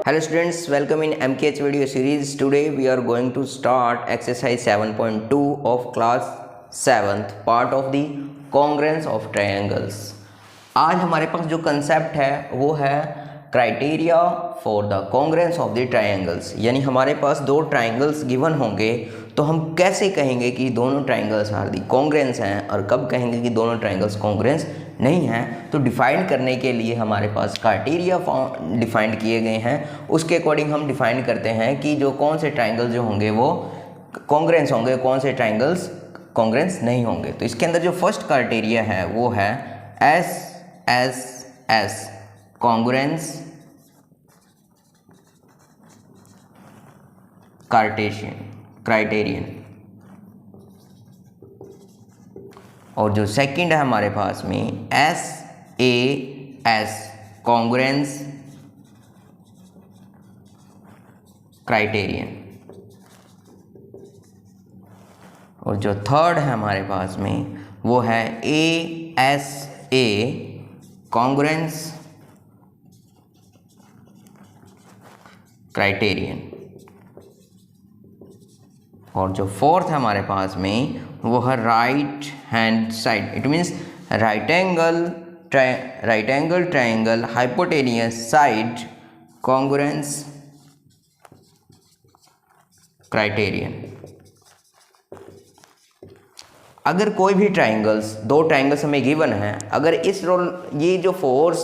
Hello students, welcome in MKH video series. Today we are going to start exercise 7.2 of class 7th part of the congruence of triangles. आज हमारे पास जो concept है वो है criteria for the congruence of the triangles, यानी हमारे पास दो triangles given होंगे तो हम कैसे कहेंगे कि दोनों ट्रायंगल्स आर दी कॉन्ग्रेंस हैं और कब कहेंगे कि दोनों ट्रायंगल्स कॉन्ग्रेंस नहीं हैं। तो डिफाइन करने के लिए हमारे पास क्राइटेरिया डिफाइंड किए गए हैं। उसके अकॉर्डिंग हम डिफाइन करते हैं कि जो कौन से ट्रायंगल जो होंगे वो कॉन्ग्रेंस होंगे, कौन से ट्रायंगल्स कॉन्ग्रेंस नहीं होंगे। तो इसके अंदर जो फर्स्ट क्राइटेरिया है वो है एस कॉन्ग्रेंस क्राइटेरियन, और जो सेकंड है हमारे पास में एस कॉन्ग्रेंस क्राइटेरियन, और जो थर्ड है हमारे पास में वो है ए कॉन्ग्रेंस क्राइटेरियन, और जो फोर्थ है हमारे पास में वो है right hand side. It means right angle triangle hypotenuse side congruence criterion. अगर कोई भी दो ट्रायंगल्स हमें गिवन है, अगर ये जो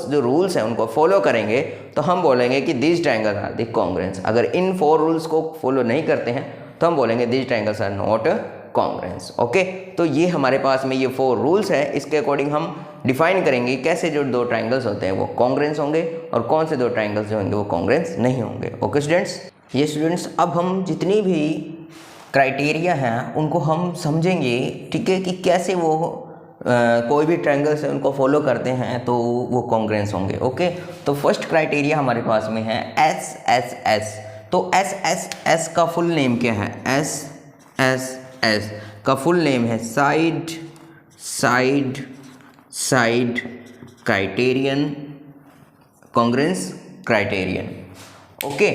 जो रूल्स हैं उनको फॉलो करेंगे तो हम बोलेंगे कि this triangle are the congruence. अगर इन 4 रूल्स को फॉलो नहीं करते हैं तो हम बोलेंगे this triangles are not congruence. Okay, तो ये हमारे पास में ये 4 रूल्स है। इसके अकॉर्डिंग हम डिफाइन करेंगे कैसे जो दो ट्रायंगल्स होते हैं वो कॉन्ग्रुएंस होंगे और कौन से दो ट्रायंगल्स जो होंगे वो कॉन्ग्रुएंस नहीं होंगे। ओके स्टूडेंट्स, ये स्टूडेंट्स अब हम जितनी भी क्राइटेरिया हैं उनको हम समझेंगे, ठीक है, कि कैसे वो कोई भी ट्रायंगल्स है उनको फॉलो करते हैं तो वो कॉन्ग्रुएंस होंगे। ओके, तो फर्स्ट क्राइटेरिया हमारे पास में है एस। तो एस का फुल नेम क्या है? एस का फुल नेम है side criterion congruence criterion. Okay,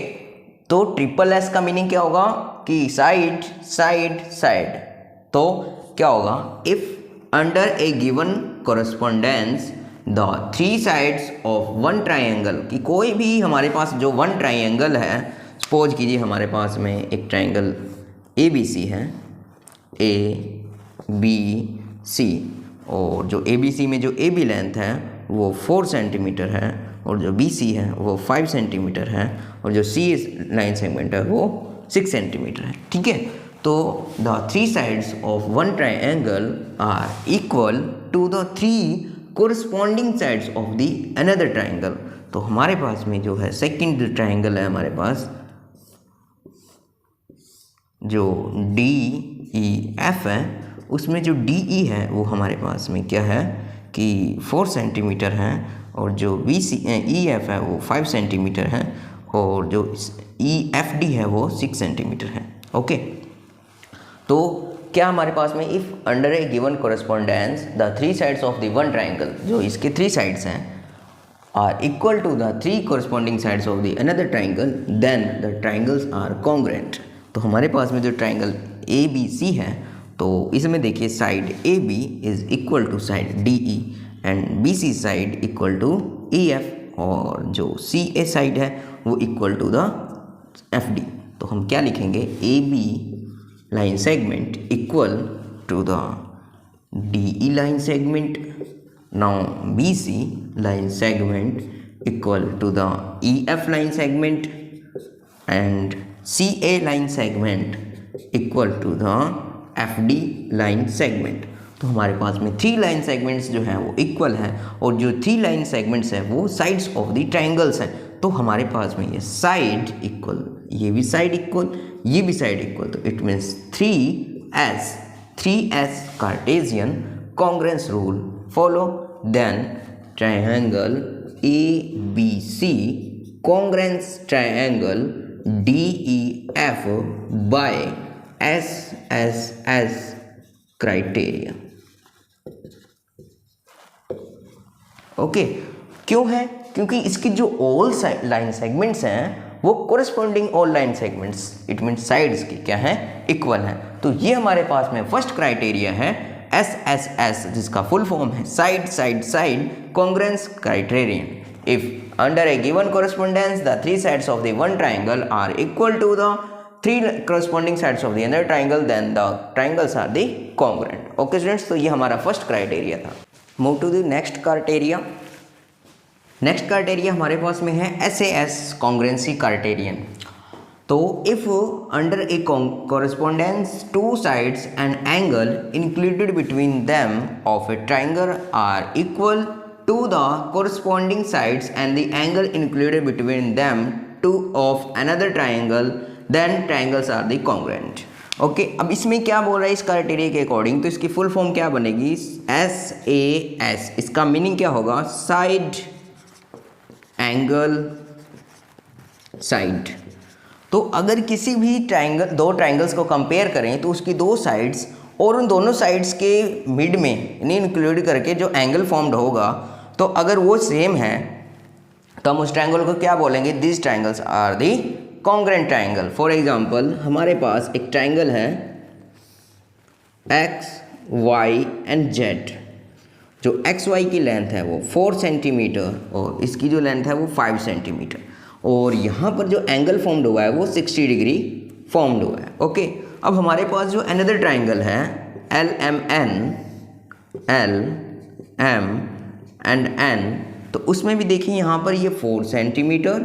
तो ट्रिपल एस का मीनिंग क्या होगा कि साइड। तो क्या होगा? If under a given correspondence the 3 sides of one triangle, कि कोई भी हमारे पास जो वन ट्रायंगल है, सपोज कीजिए हमारे पास में एक ट्रायंगल ABC है, ABC, और जो ABC में जो AB लेंथ है वो 4 सेंटीमीटर है और जो BC है वो 5 सेंटीमीटर है और जो C लाइन सेगमेंट है वो 6 सेंटीमीटर है। ठीक है, तो the 3 sides of one triangle are equal to the 3 corresponding sides of the another triangle. तो हमारे पास में जो है सेकंड ट्रायंगल है हमारे पास, जो DEF है, उसमें जो DE है वो हमारे पास में क्या है कि 4 सेंटीमीटर है और जो EF है वो 5 सेंटीमीटर है और जो EFD है वो 6 सेंटीमीटर है। ओके, तो क्या हमारे पास में if under a given correspondence the 3 sides of the one triangle, जो इसके 3 साइड्स हैं, are equal to the 3 corresponding sides of the another triangle, then the triangles are congruent. तो हमारे पास में जो ट्रायंगल ABC है, तो इसमें देखिए side AB is equal to side DE and BC side equal to EF, और जो CA साइड है वो इक्वल टू द FD। तो हम क्या लिखेंगे? AB line segment equal to the DE line segment, now BC line segment equal to the EF line segment and CA line segment equal to the FD line segment. तो हमारे पास में 3 line segments जो हैं वो equal हैं और जो 3 लाइन सेगमेंट्स हैं वो साइड्स ऑफ द ट्रायंगल्स हैं। तो हमारे पास में ये साइड इक्वल, ये भी साइड इक्वल, ये भी साइड इक्वल, तो it means 3S cartesian congruence rule follow, then triangle ABC congruence triangle DEF by SSS criteria. Okay, क्यों है? क्योंकि इसकी जो ऑल लाइन सेगमेंट्स हैं वो corresponding all line segments it means sides की क्या है, इक्वल है। तो ये हमारे पास में फर्स्ट क्राइटेरिया है SSS, जिसका फुल फॉर्म है side side side congruence criterion. If under a given correspondence the three sides of the one triangle are equal to the three corresponding sides of the other triangle, then the triangles are the congruent. Okay students, तो ये हमारा first criteria था। Move to the next criteria. Next criteria हमारे पास में है SAS congruency criterion। तो if under a correspondence two sides and angle included between them of a triangle are equal to the corresponding sides and the angle included between them two of another triangle, then triangles are the congruent. Okay अब इसमें क्या बोल रहा है इस criteria के according, तो इसकी फुल फॉर्म क्या बनेगी, SAS। इसका मीनिंग क्या होगा, साइड एंगल साइड। तो अगर किसी भी ट्राइंगल, दो ट्राइंगल्स को कंपेयर करें तो उसकी दो साइड्स और उन दोनों साइड्स के मिड में यानी इंक्लूड करके जो एंगल फॉर्म्ड होगा, तो अगर वो सेम है तो हम उस ट्राइंगल को क्या बोलेंगे, this triangles are the congruent triangle. For example हमारे पास एक ट्राइंगल है एक्स वाई एंड जेड। जो एक्स वाई की लेंथ है वो 4 सेंटीमीटर और इसकी जो लेंथ है वो 5 सेंटीमीटर, और यहाँ पर जो एंगल फॉर्म्ड हुआ है वो 60 डिग्री फॉर्म्ड हुआ है। ओके अब हमारे पास जो अनदर ट्राइंगल है LMN, L M and N, तो उसमें भी देखिए यहाँ पर ये 4 सेंटीमीटर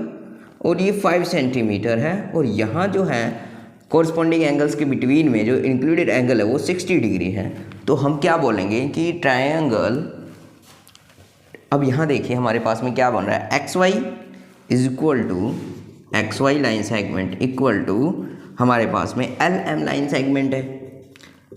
और ये 5 सेंटीमीटर है, और यहाँ जो है कोरस्पॉन्डिंग एंगल्स के बिटवीन में जो इंक्लूडेड एंगल है वो 60 डिग्री है। तो हम क्या बोलेंगे कि ट्रायंगल, अब यहाँ देखिए हमारे पास में क्या बन रहा है, X Y is equal to X Y line segment equal to हमारे पास में एल एम लाइन सेगमेंट है।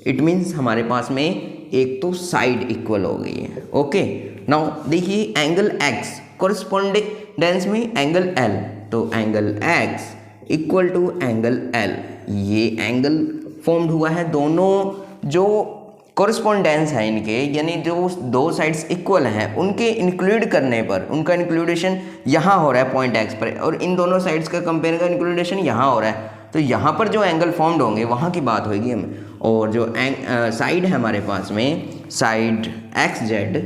इट मीन्स हमारे पास में एक तो साइड इक्वल हो गई है। ओके नाउ देखिए एंगल एक्स कोरस्पॉन्डेंस में एंगल एल, तो angle X equal to angle L, ये एंगल फॉर्म्ड हुआ है। दोनों जो कोरस्पॉन्डेंस है इनके, यानी जो दो साइड्स इक्वल हैं उनके इंक्लूड करने पर उनका इंक्लूडेशन यहाँ हो रहा है पॉइंट एक्स पर, और इन दोनों साइड्स का कंपेयर का इंक्लूडेशन यहाँ हो रहा है। तो यहाँ पर जो एंगल फॉर्म्ड होंगे वहाँ की बात होगी हमें। और जो साइड है हमारे पास में side X Z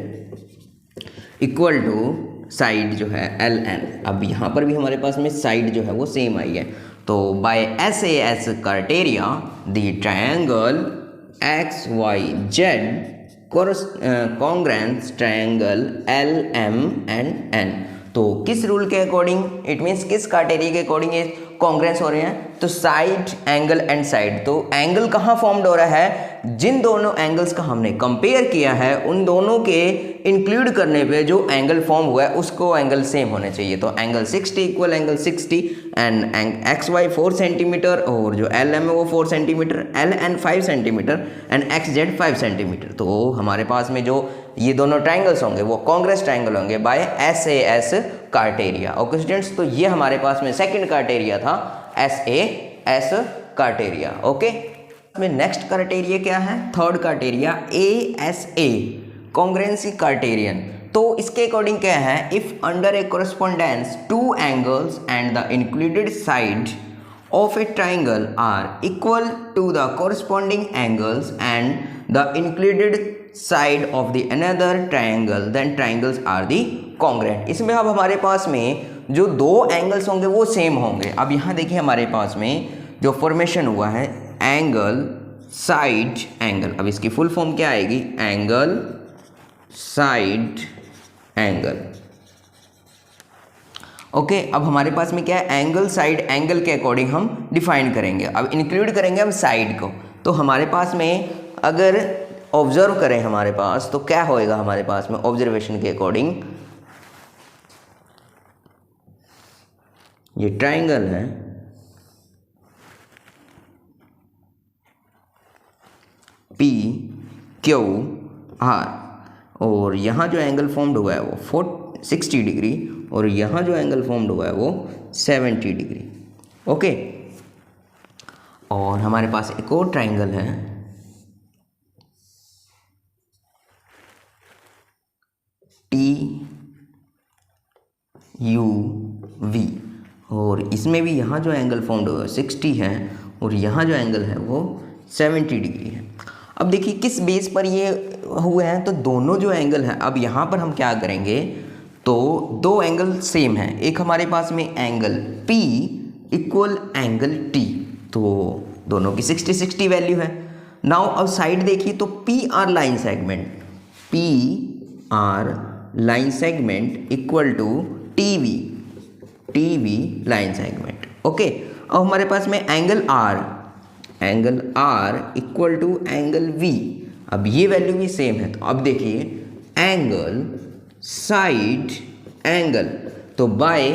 equal to side जो है एल एन। अब यहाँ पर भी हमारे पास में साइड जो है वो सेम आई है। तो by SAS criteria the triangle X Y Z congruence triangle LM and N। तो किस रूल के अकॉर्डिंग, इट मीन्स किस क्राइटेरिया के अकॉर्डिंग ये कॉन्ग्रुएंस हो रहे हैं, तो साइड एंगल एंड साइड। तो एंगल कहाँ फॉर्म्ड हो रहा है, जिन दोनों एंगल्स का हमने कंपेयर किया है उन दोनों के इंक्लूड करने पे जो एंगल फॉर्म हुआ है उसको एंगल सेम होने चाहिए। तो angle 60 equal angle 60 and X Y 4 centimetre और जो एल एम है वो 4 centimetre, L N 5 centimetre and X Z 5 centimetre. तो हमारे पास में जो ये दोनों ट्राइंगल्स होंगे वो कॉन्ग्रुएंस ट्राइंगल होंगे by SAS criteria. Okay students, तो ये हमारे पास में सेकंड क्राइटेरिया था SAS क्राइटेरिया। ओके में नेक्स्ट क्राइटेरिया क्या है, third criteria ASA congruency criterion. तो इसके अकॉर्डिंग क्या है, if under a correspondence two angles and the included side of a triangle are equal to the corresponding angles and the included side of the another triangle, then triangles are the congruent। इसमें अब हमारे पास में जो दो angles होंगे वो same होंगे। अब यहाँ देखिए हमारे पास में जो फॉर्मेशन हुआ है एंगल साइड एंगल, अब इसकी फुल फॉर्म क्या आएगी, एंगल साइड एंगल। ओके अब हमारे पास में क्या है, एंगल साइड एंगल के अकॉर्डिंग हम डिफाइन करेंगे। अब इंक्लूड करेंगे हम साइड को, तो हमारे पास में अगर ऑब्जर्व करें हमारे पास तो क्या होएगा, हमारे पास में ऑब्जर्वेशन के अकॉर्डिंग ये ट्राइंगल है PQR, और यहाँ जो एंगल फॉर्म्ड हुआ है वो 60 डिग्री और यहाँ जो एंगल फॉर्म्ड हुआ है वो 70 डिग्री। ओके और हमारे पास एक और ट्राइंगल है TUV, और इसमें भी यहाँ जो एंगल फॉर्म्ड हुआ है 60 है और यहाँ जो एंगल है वो 70 डिग्री है। अब देखिए किस बेस पर ये हुए हैं, तो दोनों जो एंगल हैं, अब यहाँ पर हम क्या करेंगे, तो दो एंगल सेम है, एक हमारे पास में angle P equal angle T, तो दोनों की 60-60 वैल्यू है। नाउ अब साइड देखिए तो PR line segment, PR line segment equal to TV line segment. Okay, अब हमारे पास में angle R equal to angle V, अब ये वैल्यू भी सेम है। तो अब देखिए एंगल साइड एंगल, तो बाय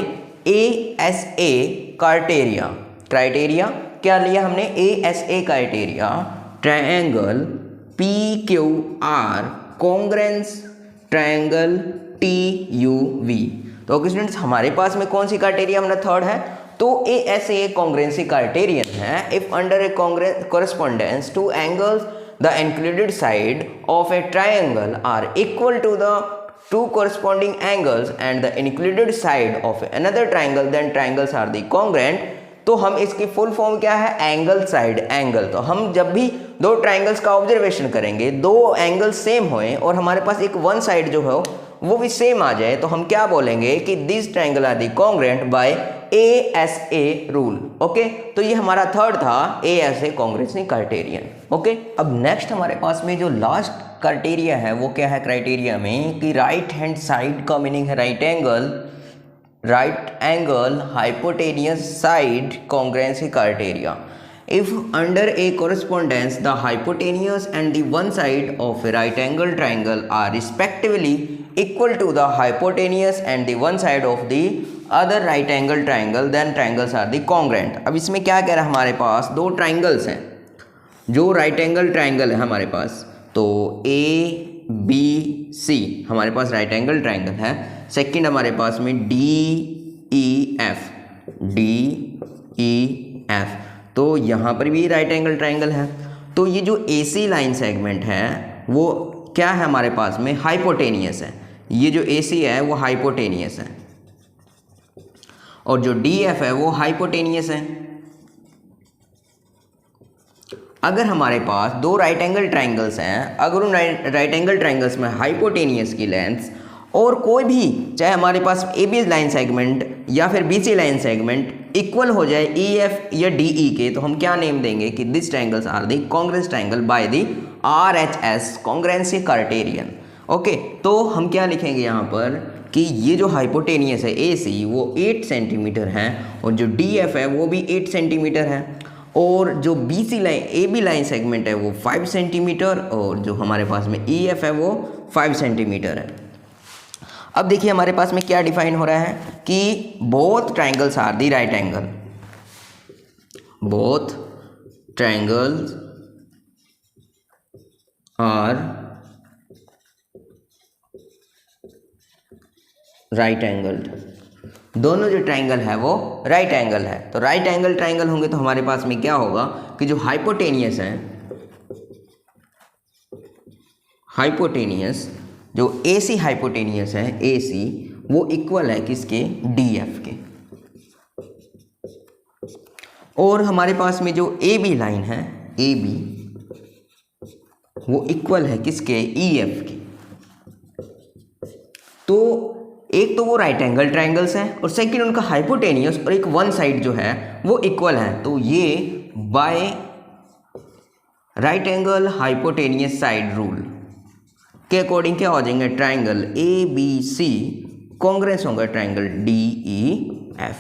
ASA क्राइटेरिया क्या लिया हमने, ASA criteria, triangle PQR congruence triangle TUV। तो ओके स्टूडेंट्स, हमारे पास में कौन सी क्राइटेरिया हमारा थर्ड है, तो ASA कॉन्ग्रेंसी क्राइटेरियन है। If under a correspondence two angles the included side of a triangle are equal to the two corresponding angles and the included side of another triangle, then triangles are the congruent। तो हम इसकी full form क्या है, angle side angle. तो हम जब भी दो ट्राइंगल्स का ऑब्जर्वेशन करेंगे, दो एंगल सेम होए और हमारे पास एक वन साइड जो है वो भी सेम आ जाए, तो हम क्या बोलेंगे कि this triangle are the congruent by ASA rule. Okay, तो ये हमारा थर्ड था ASA कॉन्ग्रुएंसी क्राइटेरियन। ओके, अब नेक्स्ट हमारे पास में जो लास्ट क्राइटेरिया है वो क्या है, क्राइटेरिया में कि राइट हैंड साइड का मीनिंग है right angle hypotenuse side congruency criteria. If under a correspondence the hypotenuse and the one side of a right angle triangle are respectively equal to the hypotenuse and the one side of the other right angle triangle, then triangles are the congruent। अब इसमें क्या कह रहा है, हमारे पास दो triangles हैं, जो राइट एंगल ट्राइंगल है हमारे पास, तो ABC हमारे पास राइट एंगल ट्राइंगल है। सेकंड हमारे पास में DEF, तो यहाँ पर भी राइट एंगल ट्राइंगल है। तो ये जो AC लाइन सेगमेंट है वो क्या है हमारे पास में, हाइपोटेनियस है। ये जो AC है वो हाइपोटेनियस है और जो DF है वो हाइपोटेनियस है। अगर हमारे पास दो राइट एंगल ट्राइंगल्स हैं, अगर उन राइट एंगल ट्राइंगल्स में हाइपोटेनियस की लेंथ और कोई भी, चाहे हमारे पास AB लाइन सेगमेंट या फिर BC लाइन सेगमेंट इक्वल हो जाए EF या DE के, तो हम क्या नेम देंगे कि this triangles are the congruent triangle by the RHS congruency criterion. Okay, तो हम क्या लिखेंगे यहाँ पर कि ये जो हाइपोटेनियस है AC वो 8 सेंटीमीटर है और जो DF है वो भी 8 सेंटीमीटर है और जो BC line AB line segment है वो 5 सेंटीमीटर और जो हमारे पास में EF है वो 5 सेंटीमीटर है। अब देखिए हमारे पास में क्या डिफाइन हो रहा है कि both triangles are the right angle, both triangles are right angled, दोनों जो ट्राइंगल है वो राइट एंगल है। तो राइट एंगल ट्राइंगल होंगे तो हमारे पास में क्या होगा कि जो हाइपोटेनियस है, हाइपोटेनियस जो AC हाइपोटेनियस है AC वो इक्वल है किसके, DF के। और हमारे पास में जो AB लाइन है AB वो इक्वल है किसके, EF के। तो एक तो वो राइट एंगल ट्राइंगल्स हैं और सेकंड उनका हाइपोटेनियस और एक वन साइड जो है वो इक्वल है। तो ये by right angle hypotenuse side rule के अकॉर्डिंग क्या हो जाएंगे, ट्राइंगल ABC कॉन्ग्रुएंस होगा ट्राइंगल DEF।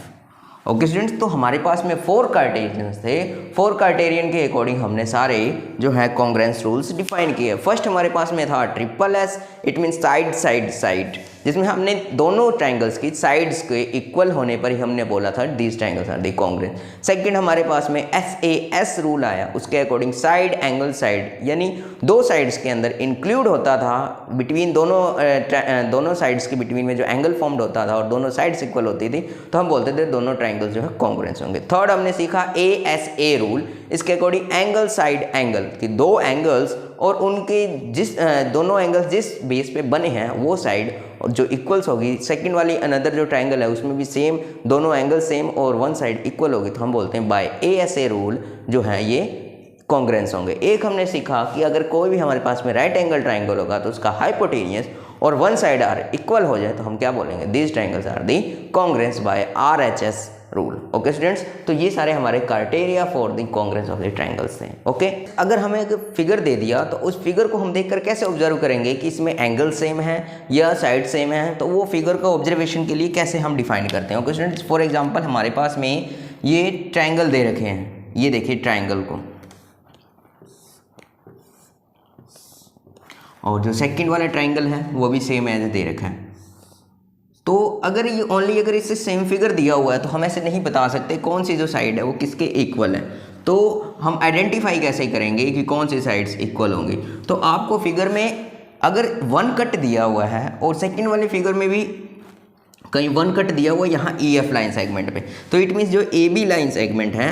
ओके स्टूडेंट्स, तो हमारे पास में 4 क्राइटेरियंस थे, 4 क्राइटेरियन के अकॉर्डिंग हमने सारे जो है कॉन्ग्रुएंस रूल्स डिफाइन किए। फर्स्ट हमारे पास में था SSS, it mean side side side, जिसमें हमने दोनों ट्राइंगल्स की साइड्स के इक्वल होने पर ही हमने बोला था these triangles are the congruent. Second हमारे पास में SAS रूल आया, उसके अकॉर्डिंग साइड एंगल साइड यानी दो साइड्स के अंदर इंक्लूड होता था, बिटवीन दोनों साइड्स के बिटवीन में जो एंगल फॉर्म्ड होता था और दोनों साइड्स इक्वल होती थी तो हम बोलते थे दोनों ट्राइंगल्स जो है कॉन्ग्रुएंट होंगे। थर्ड हमने सीखा ASA रूल, इसके अकॉर्डिंग एंगल साइड एंगल कि दो एंगल्स और उनके जिस दोनों एंगल्स जिस बेस पे बने हैं वो साइड और जो इक्वल्स होगी, सेकंड वाली अनदर जो ट्रायंगल है उसमें भी सेम दोनों एंगल सेम और वन साइड इक्वल होगी, तो हम बोलते हैं बाय ASA रूल जो है ये कॉन्ग्रेंस होंगे। एक हमने सीखा कि अगर कोई भी हमारे पास में राइट एंगल ट्राइंगल होगा तो उसका हाइपोटेनियस और वन साइड आर इक्वल हो जाए तो हम क्या बोलेंगे, these triangles are the congruence by RHS rule. Okay students, तो ये सारे हमारे criteria for the congruence of the triangles थे। ओके, अगर हमें एक फिगर दे दिया तो उस फिगर को हम देखकर कैसे ऑब्जर्व करेंगे कि इसमें एंगल सेम है या साइड सेम है, तो वो फिगर का ऑब्जर्वेशन के लिए कैसे हम डिफाइन करते हैं। ओके स्टूडेंट्स, फॉर एग्जाम्पल हमारे पास में ये ट्राइंगल दे रखे हैं, ये देखिए ट्राइंगल को, और जो सेकंड वाला ट्राइंगल है वो भी सेम एज दे रखा है। तो अगर ये ओनली अगर इससे सेम फिगर दिया हुआ है तो हम ऐसे नहीं बता सकते कौन सी जो साइड है वो किसके इक्वल है। तो हम आइडेंटिफाई कैसे करेंगे कि कौन सी साइड्स इक्वल होंगी। तो आपको फिगर में अगर वन कट दिया हुआ है और सेकंड वाले फिगर में भी कहीं वन कट दिया हुआ है यहाँ EF लाइन सेगमेंट पे, तो इट मीन्स जो AB लाइन सेगमेंट है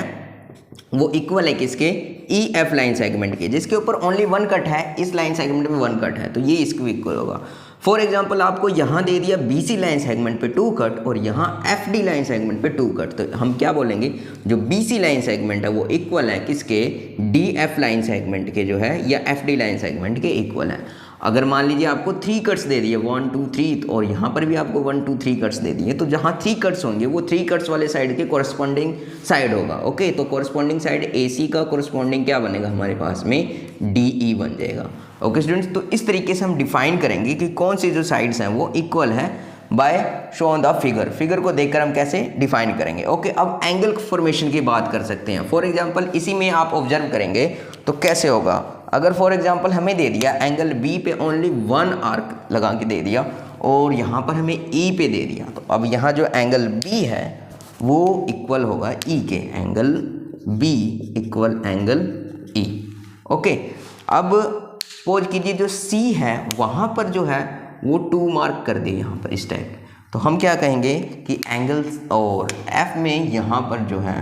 वो इक्वल है किसके, EF लाइन सेगमेंट के, जिसके ऊपर ओनली वन कट है, इस लाइन सेगमेंट में वन कट है, तो ये इसको इक्वल होगा। फॉर एग्जांपल आपको यहाँ दे दिया BC लाइन सेगमेंट पे 2 कट और यहाँ FD लाइन सेगमेंट पे 2 कट, तो हम क्या बोलेंगे, जो BC लाइन सेगमेंट है वो इक्वल है किसके, DF लाइन सेगमेंट के जो है या FD लाइन सेगमेंट के इक्वल है। अगर मान लीजिए आपको 3 कट्स दे दिए 1 2 3 और यहाँ पर भी आपको 1 2 3 कट्स दे दिए, तो जहाँ 3 कट्स होंगे वो 3 कट्स वाले साइड के कोरस्पॉन्डिंग साइड होगा। ओके, तो कोरस्पॉन्डिंग साइड AC का कोरस्पॉन्डिंग क्या बनेगा हमारे पास में, DE बन जाएगा। ओके स्टूडेंट्स, तो इस तरीके से हम डिफाइन करेंगे कि कौन सी जो साइड्स हैं वो इक्वल है by show on the figure. Figure को देखकर हम कैसे डिफाइन करेंगे। ओके, अब एंगल फॉर्मेशन की बात कर सकते हैं। फॉर एग्जांपल इसी में आप ऑब्जर्व करेंगे तो कैसे होगा, अगर फॉर एग्जांपल हमें दे दिया एंगल B पे ओनली 1 आर्क लगा के दे दिया और यहाँ पर हमें E पे दे दिया, तो अब यहाँ जो एंगल B है वो इक्वल होगा E के, angle B equal angle E। Okay, अब सपोज कीजिए जो C है वहाँ पर जो है वो 2 मार्क कर दे यहाँ पर इस टाइप, तो हम क्या कहेंगे कि एंगल्स और F में यहाँ पर जो है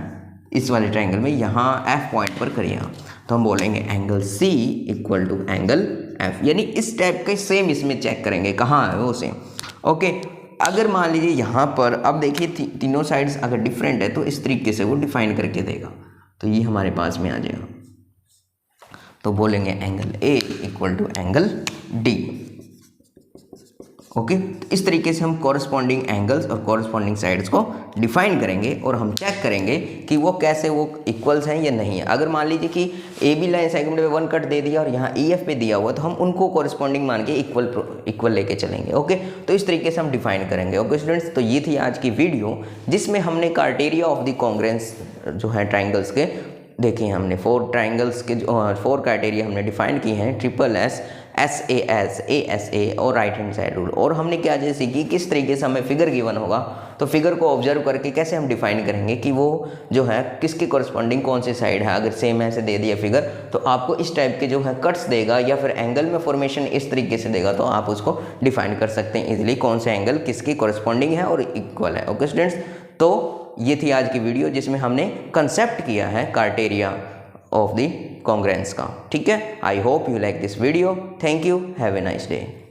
इस वाले ट्रायंगल में यहाँ F पॉइंट पर करिएगा, तो हम बोलेंगे angle C equal to angle F, यानी इस टाइप का सेम इसमें चेक करेंगे कहाँ है वो सेम। ओके, अगर मान लीजिए यहाँ पर अब देखिए तीनों साइड्स अगर डिफरेंट है तो इस तरीके से वो डिफाइन करके देगा, तो ये हमारे पास में आ जाएगा, तो बोलेंगे angle A equal to angle D। Okay, तो इस तरीके से हम कॉरस्पॉन्डिंग एंगल्स और कॉरस्पॉन्डिंग साइड्स को डिफाइन करेंगे और हम चेक करेंगे कि वो कैसे वो इक्वल्स हैं या नहीं है। अगर मान लीजिए कि AB लाइन सेगमेंट में 1 कट दे दिया और यहाँ EF पे दिया हुआ, तो हम उनको कॉरस्पॉन्डिंग मान के इक्वल लेके चलेंगे। ओके, तो इस तरीके से हम डिफाइन करेंगे। ओके स्टूडेंट्स, तो ये थी आज की वीडियो जिसमें हमने क्राइटेरिया ऑफ द कॉन्ग्रेंस जो है ट्राइंगल्स के देखे, हमने 4 ट्राइंगल्स के 4 क्राइटेरिया हमने डिफाइन किए हैं, SSS, SAS, ASA और राइट हैंड साइड रूल। और हमने क्या चीज़ सीखी, किस तरीके से हमें फिगर गिवन होगा तो फिगर को ऑब्जर्व करके कैसे हम डिफाइन करेंगे कि वो जो है किसके कॉरस्पॉन्डिंग कौन सी साइड है। अगर सेम ऐसे दे दिया फिगर तो आपको इस टाइप के जो है कट्स देगा या फिर एंगल में फॉर्मेशन इस तरीके से देगा, तो आप उसको डिफाइन कर सकते हैं इजीली कौन सा एंगल किसकी कॉरस्पॉन्डिंग है और इक्वल है। ओके स्टूडेंट्स, तो ये थी आज की वीडियो जिसमें हमने कंसेप्ट किया है क्राइटेरिया ऑफ द कॉन्ग्रेंस का। ठीक है, I hope you like this video. Thank you, have a nice day.